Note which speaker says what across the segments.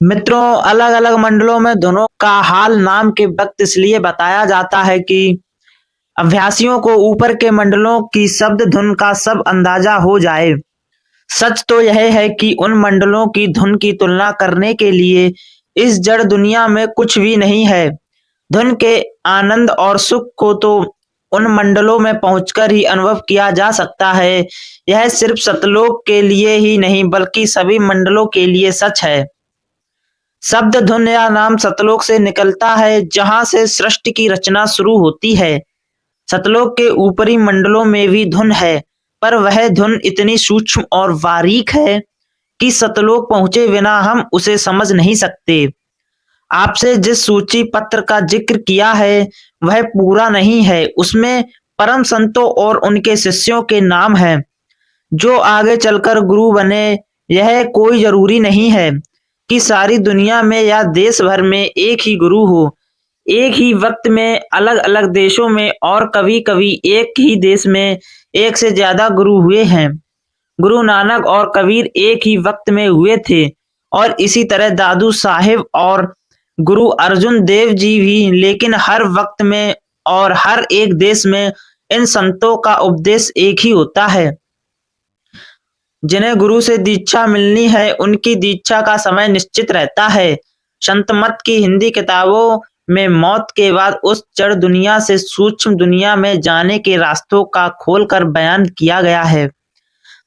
Speaker 1: मित्रों, अलग अलग मंडलों में धुनों का हाल नाम के वक्त इसलिए बताया जाता है कि अभ्यासियों को ऊपर के मंडलों की शब्द धुन का सब अंदाजा हो जाए। सच तो यह है कि उन मंडलों की धुन की तुलना करने के लिए इस जड़ दुनिया में कुछ भी नहीं है। धुन के आनंद और सुख को तो उन मंडलों में पहुंचकर ही अनुभव किया जा सकता है। यह सिर्फ सतलोक के लिए ही नहीं बल्कि सभी मंडलों के लिए सच है। शब्द धुन या नाम सतलोक से निकलता है, जहां से सृष्टि की रचना शुरू होती है। सतलोक के ऊपरी मंडलों में भी धुन है, पर वह धुन इतनी सूक्ष्म और बारीक है कि सतलोक पहुंचे बिना हम उसे समझ नहीं सकते। आपसे जिस सूची पत्र का जिक्र किया है वह पूरा नहीं है। उसमें परम संतों और उनके शिष्यों के नाम हैं जो आगे चलकर गुरु बने। यह कोई जरूरी नहीं है कि सारी दुनिया में या देश भर में एक ही गुरु हो। एक ही वक्त में अलग अलग देशों में और कभी कभी एक ही देश में एक से ज्यादा गुरु हुए हैं। गुरु नानक और कबीर एक ही वक्त में हुए थे, और इसी तरह दादू साहिब और गुरु अर्जुन देव जी भी। लेकिन हर वक्त में और हर एक देश में इन संतों का उपदेश एक ही होता है। जिन्हें गुरु से दीक्षा मिलनी है उनकी दीक्षा का समय निश्चित रहता है। संत मत की हिंदी किताबों में मौत के बाद उस जड़ दुनिया से सूक्ष्म दुनिया में जाने के रास्तों का खोलकर बयान किया गया है।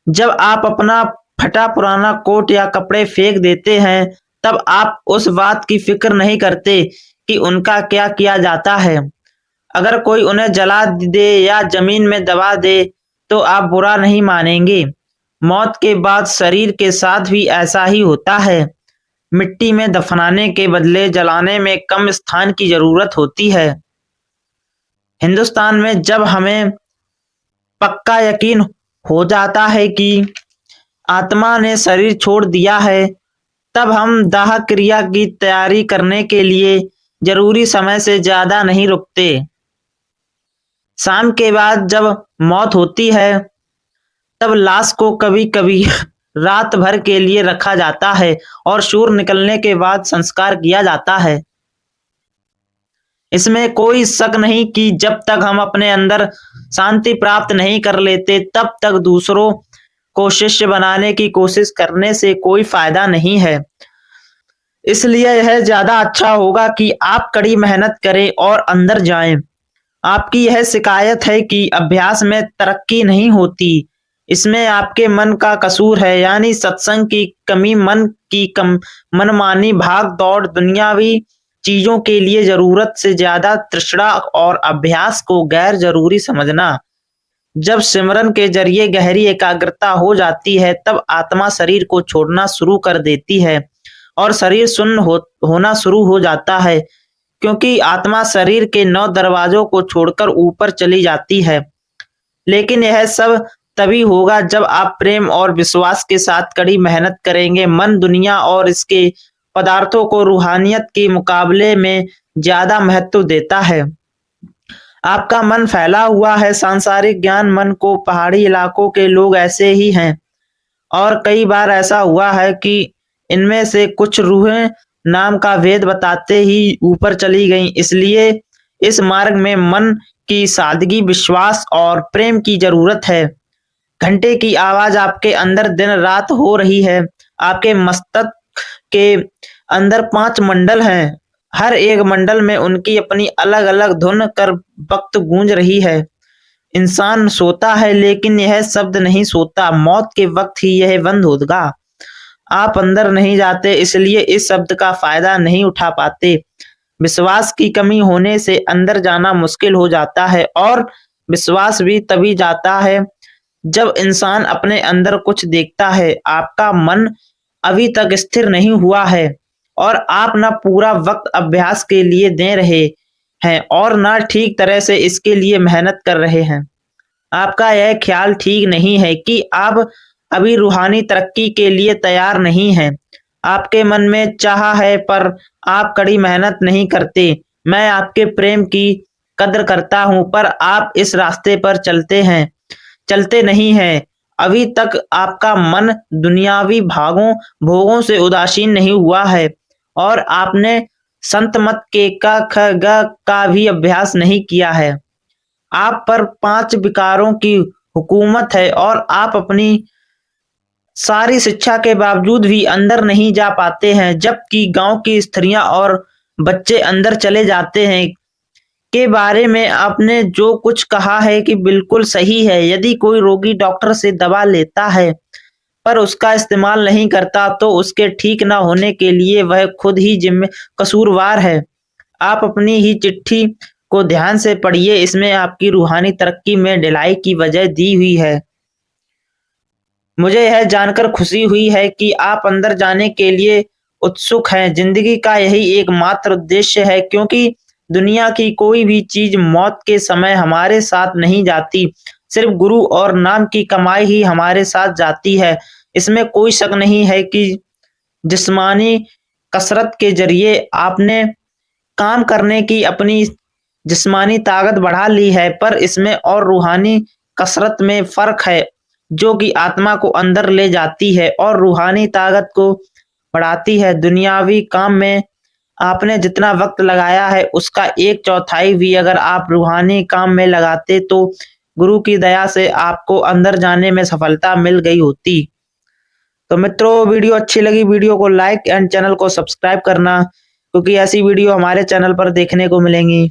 Speaker 1: जब आप अपना फटा पुराना कोट या कपड़े फेंक देते हैं, तब आप उस बात की फिक्र नहीं करते कि उनका क्या किया जाता है। अगर कोई उन्हें जला दे या जमीन में दबा दे तो आप बुरा नहीं मानेंगे। मौत के बाद शरीर के साथ भी ऐसा ही होता है। मिट्टी में दफनाने के बदले जलाने में कम स्थान की जरूरत होती है। हिंदुस्तान में जब हमें पक्का यकीन हो जाता है कि आत्मा ने शरीर छोड़ दिया है, तब हम दाह क्रिया की तैयारी करने के लिए जरूरी समय से ज्यादा नहीं रुकते। शाम के बाद जब मौत होती है, तब लाश को कभी कभी रात भर के लिए रखा जाता है और सूर्य निकलने के बाद संस्कार किया जाता है। इसमें कोई शक नहीं कि जब तक हम अपने अंदर शांति प्राप्त नहीं कर लेते, तब तक दूसरों को शिष्य बनाने की कोशिश करने से कोई फायदा नहीं है। इसलिए यह ज्यादा अच्छा होगा कि आप कड़ी मेहनत करें और अंदर जाएं। आपकी यह शिकायत है कि अभ्यास में तरक्की नहीं होती, इसमें आपके मन का कसूर है, यानी सत्संग की कमी, मन की मनमानी भाग दौड़, दुनियावी चीजों के लिए जरूरत से ज्यादा तृष्णा और अभ्यास को गैर जरूरी समझना। जब सिमरन के जरिए गहरी एकाग्रता हो जाती है, तब आत्मा शरीर को छोड़ना शुरू कर देती है और शरीर शून्य होना शुरू हो जाता है, क्योंकि आत्मा शरीर के 9 दरवाजों को छोड़कर ऊपर चली जाती है। लेकिन यह सब तभी होगा जब आप प्रेम और विश्वास के साथ कड़ी मेहनत करेंगे। मन दुनिया और इसके पदार्थों को रूहानियत के मुकाबले में ज्यादा महत्व देता है। आपका मन फैला हुआ है सांसारिक ज्ञान मन को। पहाड़ी इलाकों के लोग ऐसे ही हैं, और कई बार ऐसा हुआ है कि इनमें से कुछ रूहें नाम का भेद बताते ही ऊपर चली गईं। इसलिए इस मार्ग में मन की सादगी, विश्वास और प्रेम की जरूरत है। घंटे की आवाज आपके अंदर दिन रात हो रही है। आपके मस्तक के अंदर 5 मंडल हैं। हर एक मंडल में उनकी अपनी अलग अलग धुन कर वक्त गूंज रही है। इंसान सोता है, लेकिन यह शब्द नहीं सोता। मौत के वक्त ही यह बंद होगा। आप अंदर नहीं जाते, इसलिए इस शब्द का फायदा नहीं उठा पाते। विश्वास की कमी होने से अंदर जाना मुश्किल हो जाता है, और विश्वास भी तभी जाता है जब इंसान अपने अंदर कुछ देखता है। आपका मन अभी तक स्थिर नहीं हुआ है, और आप न पूरा वक्त अभ्यास के लिए दे रहे हैं और न ठीक तरह से इसके लिए मेहनत कर रहे हैं। आपका यह ख्याल ठीक नहीं है कि आप अभी रूहानी तरक्की के लिए तैयार नहीं हैं। आपके मन में चाह है, पर आप कड़ी मेहनत नहीं करते। मैं आपके प्रेम की कद्र करता हूं, पर आप इस रास्ते पर चलते नहीं हैं। अभी तक आपका मन दुनियावी भोगों से उदासीन नहीं हुआ है। और आपने संत मत के क ख ग का भी अभ्यास नहीं किया है। आप पर 5 विकारों की हुकूमत है और आप अपनी सारी शिक्षा के बावजूद भी अंदर नहीं जा पाते हैं, जबकि गांव की स्त्रियां और बच्चे अंदर चले जाते हैं। के बारे में आपने जो कुछ कहा है कि बिल्कुल सही है। यदि कोई रोगी डॉक्टर से दवा लेता है पर उसका इस्तेमाल नहीं करता तो उसके ठीक ना होने के लिए वह खुद ही कसूरवार है। आप अपनी ही चिट्ठी को ध्यान से पढ़िए, इसमें आपकी रूहानी तरक्की में ढिलाई की वजह दी हुई है। मुझे यह जानकर खुशी हुई है कि आप अंदर जाने के लिए उत्सुक हैं। जिंदगी का यही एकमात्र उद्देश्य है, क्योंकि दुनिया की कोई भी चीज मौत के समय हमारे साथ नहीं जाती। सिर्फ गुरु और नाम की कमाई ही हमारे साथ जाती है। इसमें कोई शक नहीं है कि जिस्मानी कसरत के जरिए आपने काम करने की अपनी जिस्मानी ताकत बढ़ा ली है, पर इसमें और रूहानी कसरत में फर्क है, जो कि आत्मा को अंदर ले जाती है और रूहानी ताकत को बढ़ाती है। दुनियावी काम में आपने जितना वक्त लगाया है उसका 1/4 भी अगर आप रूहानी काम में लगाते तो गुरु की दया से आपको अंदर जाने में सफलता मिल गई होती। तो मित्रों, वीडियो अच्छी लगी वीडियो को लाइक एंड चैनल को सब्सक्राइब करना, क्योंकि ऐसी वीडियो हमारे चैनल पर देखने को मिलेंगी।